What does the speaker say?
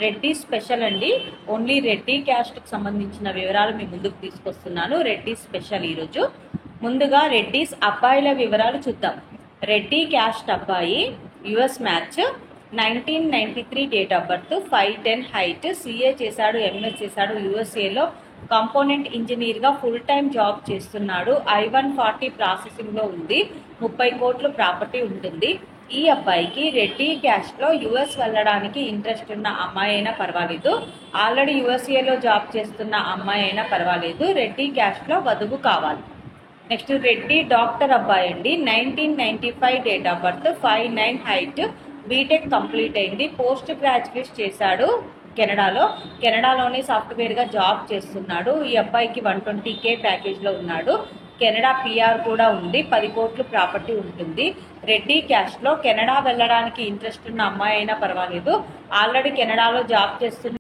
Reddy special అండి. Only Reddy క్యాస్ట్కి సంబంధించిన వివరాలు మీ ముందుకు తీసుకొస్తున్నాను. రెడ్డి స్పెషల్ ఈరోజు. ముందుగా రెడ్డిస్ అబ్బాయిల వివరాలు చూద్దాం. రెడ్డి క్యాస్ట్ అబ్బాయి, US match, 1993 date of birth, 5'10" height, CA చేశాడు, ఎంఎస్ చేశాడు, యూఎస్ఏలో కాంపోనెంట్ ఇంజనీర్గా ఫుల్ టైం జాబ్ చేస్తున్నాడు. I-140 ప్రాసెసింగ్లో ఉంది. 30 కోట్ల ప్రాపర్టీ ఉంటుంది. ఈ అబ్బాయికి రెడ్డి క్యాస్ట్లో యుఎస్ వెళ్ళడానికి ఇంట్రెస్ట్ ఉన్న అమ్మాయి అయినా పర్వాలేదు, ఆల్రెడీ యుఎస్ఏలో జాబ్ చేస్తున్న అమ్మాయి అయినా పర్వాలేదు, రెడ్డి క్యాస్ట్లో వధువు కావాలి. నెక్స్ట్ రెడ్డి డాక్టర్ అబ్బాయి అండి. 1995 date of birth, 5'9" height, BTech complete అయింది, పోస్ట్ గ్రాడ్యుయేట్ చేశాడు కెనడాలోనే సాఫ్ట్వేర్గా జాబ్ చేస్తున్నాడు. ఈ అబ్బాయికి 120K ప్యాకేజ్లో ఉన్నాడు. కెనడా పిఆర్ కూడా ఉంది. 10 కోట్ల ప్రాపర్టీ ఉంటుంది. రెడ్డి క్యాస్ట్లో కెనడా వెళ్ళడానికి ఇంట్రెస్ట్ ఉన్న అమ్మాయి అయినా పర్వాలేదు, ఆల్రెడీ కెనడాలో జాబ్ చేస్తున్న